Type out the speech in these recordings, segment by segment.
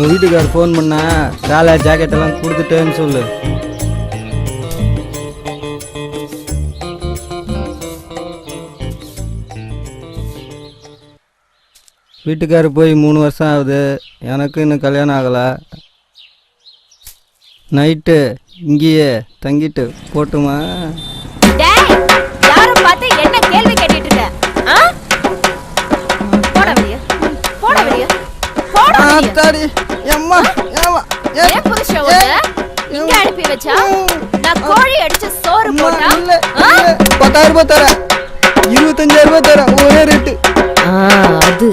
உன் வீட்டுக்கார் ஃபோன் பண்ண சேலை ஜாக்கெட்டெல்லாம் கொடுத்துட்டேன்னு சொல்லு. வீட்டுக்காரு போய் 3 வருஷம் ஆகுது, எனக்கு இன்னும் கல்யாணம் ஆகலை. நைட்டு இங்கேயே தங்கிட்டு போட்டுமா? யாரும் பார்த்து என்ன கேள்வி கேட்டுட்டு இருக்க? போட வெளிய, போட வெளிய, போட வெளிய. அம்மா ஏமா ஏன் புருஷன் வந்து இங்க அனுப்பி வச்சா? நான் கோழி அடிச்சு சோறு போட்டா 10,000 ரூபாய் தரேன், 25,000 ரூபாய் தரேன், ஒரே ரேட்டு. அது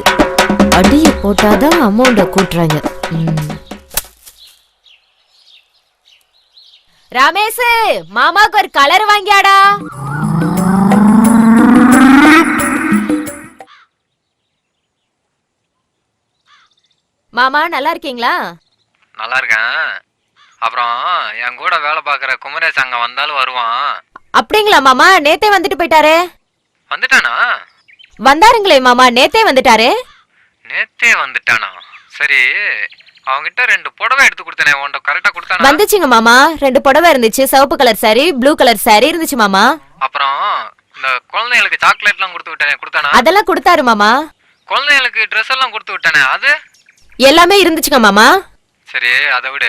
அடியை போட்டாதான் அமௌண்ட கூட்டுறாங்க. ரமேஷ், மாமாக்கு ஒரு கலர் வாங்கியாடா. மாமா நல்லா இருக்கீங்களா? நல்லா இருக்கேன். அப்புறம் என் கூட வேலை பார்க்குற குமரேஷ் அங்க வந்தாலும் வருவான். அப்படிங்களா மாமா? நேத்தே வந்துட்டு போயிட்டாரே. வந்துட்டானா? வந்தாருங்களே மாமா, நேத்தே வந்துட்டாரே. நேத்தே வந்துட்டானா? சரி, அவங்கிட்ட 2 புடவை எடுத்து கொடுத்தனே, உன்கிட்ட கரெக்டா கொடுத்தானா? வந்துச்சுங்க மாமா. 2 புடவை இருந்துச்சு, சிவப்பு colour sorry, blue colour sorry இருந்துச்சு மாமா. அப்புறம் இந்த குழந்தைகளுக்கு சாக்லேட்லாம் கொடுத்து விட்டானே, கொடுத்தானா? அதெல்லாம் கொடுத்தாரு மாமா. குழந்தைகளுக்கு ட்ரெஸ் எல்லாம் கொடுத்து விட்டானே, அது எல்லாமே இருந்துச்சுங்க மாமா. சரி, அதை விட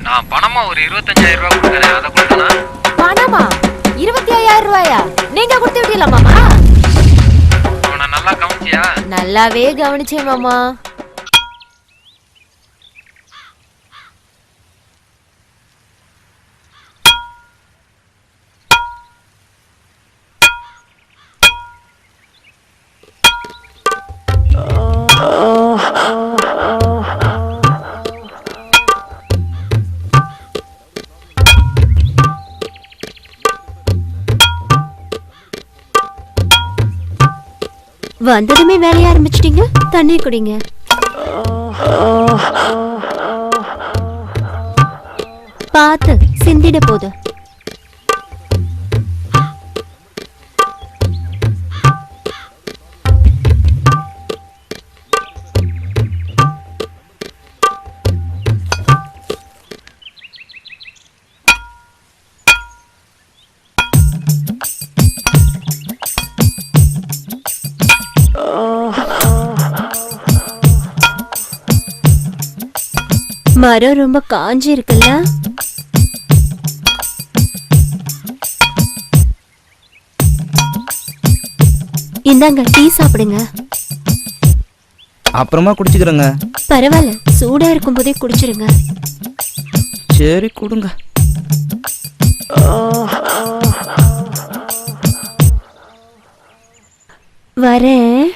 நான் பணமா ஒரு 25,000 ரூபாய் கொடுத்தனே, அதை கொடுத்தானா? பணமா? 25,000 ரூபாயா? நீங்க கொடுத்து விட்டீங்களா மாமா? அவனை நல்லா கவனிச்சியா? நல்லாவே கவனிச்சேன் மாமா. வந்ததுமே வேலைய ஆரம்பிச்சிட்டீங்க. தண்ணி குடிங்க. பார்த்து சிந்திட போது. மரம் ரொம்ப காஞ்சி இருக்குல்ல? இந்தாங்க, டீ சாப்பிடுங்க. அப்புறமா குடிச்சுக்கிறேங்க. பரவாயில்ல, சூடா இருக்கும் போதே குடிச்சிருங்க. சரி கொடுங்க. வரேன்.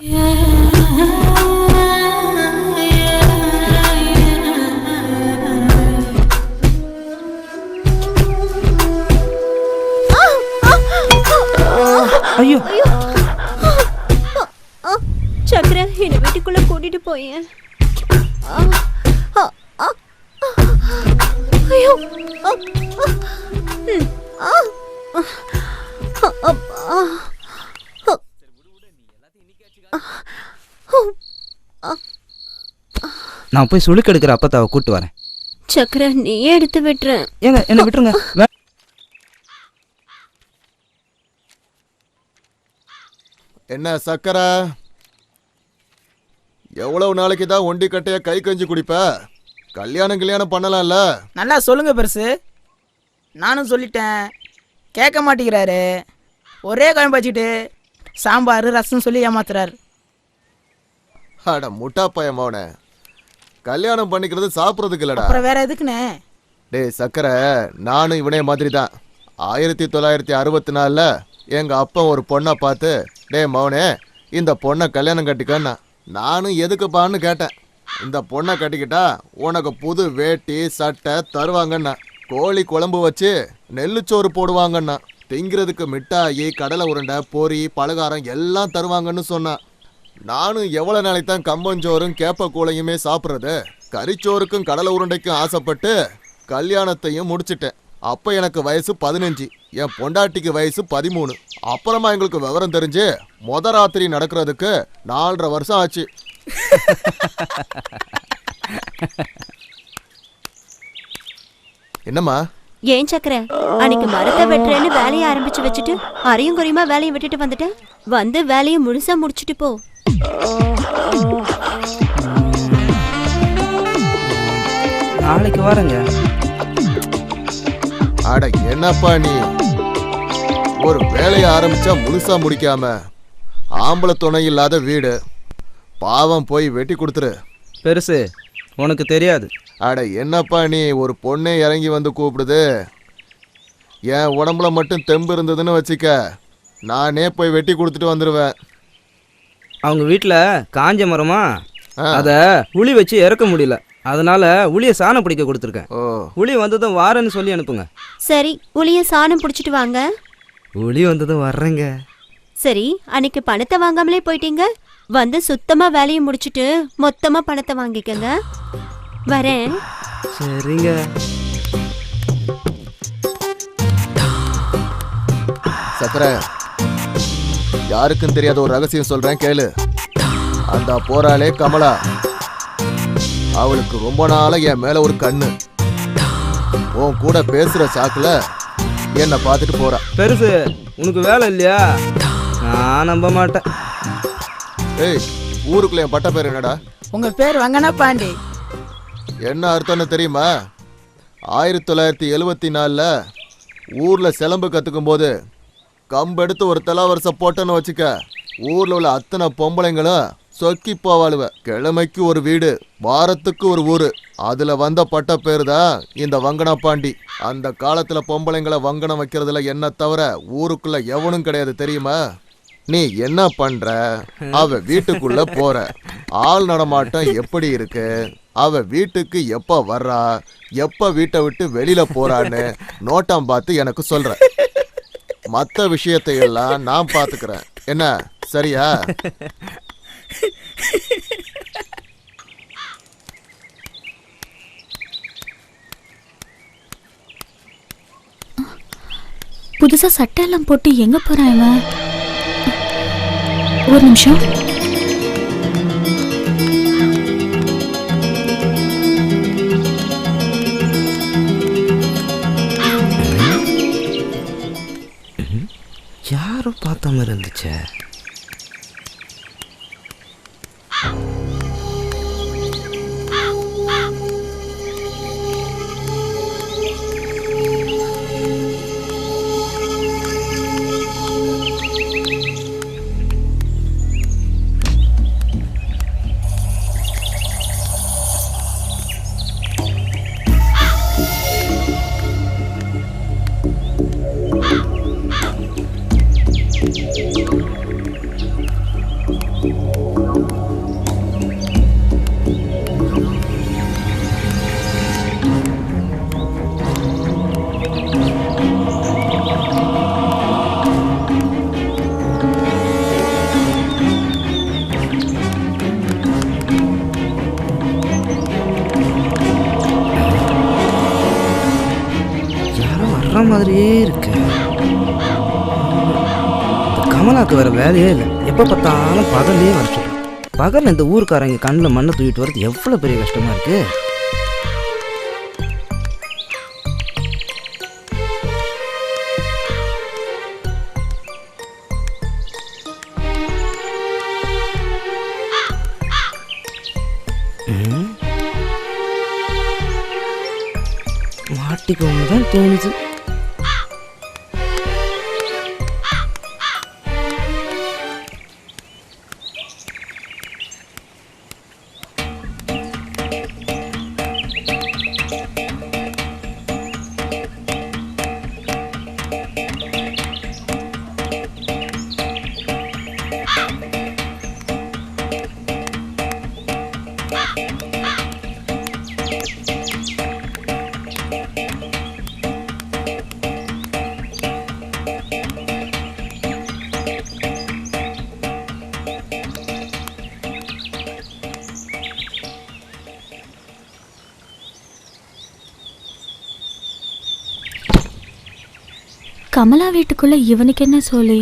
Yeah. ஐயோ சக்கரை என்னை வீட்டுக்குள்ள கூட்டிட்டு போயேன். ஐயோ நான் போய் சுளுக்கு எடுக்கிற அப்பத்தாவை கூட்டு வரேன். சக்கரை நீயே எடுத்து விட்டுறேன். ஏங்க என்ன விட்டுருங்க. என்ன சக்கரை, எவ்வளவு நாளைக்கு தான் ஒண்டி கட்டைய கை கஞ்சி குடிப்ப? கல்யாணம் பண்ணலாம்ல? நல்லா சொல்லுங்க பெருசு. நானும் சொல்லிட்டேன், கேட்க மாட்டேங்கிறாரு. ஒரே குழம்பு வச்சுட்டு சாம்பார் ரசம் சொல்லி ஏமாத்துறாரு. அட முட்டா பையன், கல்யாணம் பண்ணிக்கிறது சாப்பிட்றதுக்கு இல்லடா. அப்புறம் வேற எதுக்குண்ணே? டேய் சக்கரை, நானும் இவனே மாதிரி தான். 1964 எங்க அப்பா ஒரு பொண்ணை பார்த்து, டே மவனே இந்த பொண்ணை கல்யாணம் கட்டிக்கன்னா. நானும் எதுக்குப்பான்னு கேட்டேன். இந்த பொண்ணை கட்டிக்கிட்டா உனக்கு புது வேட்டி சட்டை தருவாங்கண்ணா, கோழி குழம்பு வச்சு நெல்லுச்சோறு போடுவாங்கண்ணா, திங்கிறதுக்கு மிட்டாயி கடலை உருண்டை பொரி பலகாரம் எல்லாம் தருவாங்கன்னு சொன்னான். நானும் எவ்வளோ நாளைக்கு தான் கம்பஞ்சோறும் கேப்ப கூளையுமே சாப்பிட்றது? கறிச்சோறுக்கும் கடலை உருண்டைக்கும் ஆசைப்பட்டு கல்யாணத்தையும் முடிச்சிட்டேன். அப்போ எனக்கு வயசு 15, என் பொண்டாட்டிக்கு வயசு 13. அப்புறமா எங்களுக்கு விவரம் தெரிஞ்சு ராத்திரி நடக்கிறதுக்கு 4.5 வருஷம் ஆச்சு. என்னம்மா? ஏன் சக்கரை, அன்னைக்கு மரத்தை வெட்டுறேன்னு வேலையை ஆரம்பிச்சு வச்சுட்டு அரையும் குறையுமா வேலையை விட்டுட்டு வந்துட்டேன். வந்து வேலையை முழுசா முடிச்சுட்டு போ. நாளைக்கு வரேங்க. அட என்னப்பா நீ, ஒரு வேலையை ஆரம்பிச்சா முழுசா முடிக்காம, ஆம்பளை துணை இல்லாத வீடு, பாவம் போய் வெட்டி கொடுத்துரு. பெருசு உனக்கு தெரியாது. அட என்னப்பா நீ, ஒரு பொண்ணே இறங்கி வந்து கூப்பிடுது. என் உடம்புல மட்டும் தெம்பு இருந்ததுன்னு வச்சுக்க, நானே போய் வெட்டி கொடுத்துட்டு வந்துடுவேன். அவங்க வீட்டில் காஞ்ச மரமா, அதை உளி வச்சு இறக்க முடியல, அதனால உளியை சாணம் பிடிக்க கொடுத்துருக்கேன். உளி வந்ததும் வாரேன்னு சொல்லி அனுப்புங்க. சரி, உளிய சாணம் பிடிச்சிட்டு வாங்க. உளி வந்ததும் வர்றேங்க. சரி, அன்னைக்கு பணத்தை வாங்காமலே போயிட்டீங்க. வந்து சுத்தமா வேலையை முடிச்சிட்டு மொத்தமா பணத்தை வாங்கிக்கங்க. வரேன். சரிங்க. சக்கரை, யாருக்கும் தெரியாத ஒரு ரகசியம் சொல்றேன் கேளு. அந்த போறாளே கமலா, அவளுக்கு ரொம்ப நாளா என் மேல ஒரு கண்ணு. உன் கூட பேசுற சாக்குல என்ன பார்த்துட்டு போறா. பெருசு உனக்கு வேலை இல்லையா? நான் நம்ப மாட்டேன். ஏய், ஊருக்குள்ள என் பட்ட பேர் என்னடா? உங்க பேர் வங்கனா பாண்டி. என்ன அர்த்தம்னு தெரியுமா? 1974 ஊர்ல சிலம்பு கத்துக்கும் போது கம்பெடுத்து ஒரு தலாவரிசை போட்டோன்னு வச்சுக்க, ஊர்ல உள்ள அத்தனை பொம்பளைங்களும் சொக்கி போவாளுவ. கிழமைக்கு ஒரு வீடு, வாரத்துக்கு ஒரு ஊரு. அதுல வந்த பட்ட பேரு தான் இந்த வங்கனா பாண்டி. அந்த காலத்துல பொம்பளைங்களை வங்கனம் வைக்கிறதுல என்ன தவிர ஊருக்குள்ள எவனும் கிடையாது தெரியுமா? நீ என்ன பண்ற? அவ வீட்டுக்குள்ள போற, ஆள் நடமாட்டம் எப்படி இருக்கு, அவ வீட்டுக்கு எப்ப வர்றா, எப்ப வீட்டை விட்டு வெளியில போறான்னு நோட்டம் பார்த்து எனக்கு சொல்ற. மற்ற விஷயத்தை எல்லாம் நான் பாத்துக்கிறேன். என்ன சரியா? புதுசா சட்டை எல்லாம் போட்டு எங்க போறான் இவன்? ஒரு நிமிஷம். யாரோ பார்த்த மாதிரி இருந்துச்சே. கமலாக்கு வேற வேலையே இல்லை, எப்போ பார்த்தாலும் பகல்லையே வர சொல்றேன். பகல் இந்த ஊருக்காரங்க கண்ணில் மண்ணை தூக்கிட்டு வர்றது எவ்வளோ பெரிய கஷ்டமா இருக்கு. மாட்டிக்கோங்க தான் தோணுது. கமலா வீட்டுக்குள்ள இவனுக்கு என்ன சொல்லி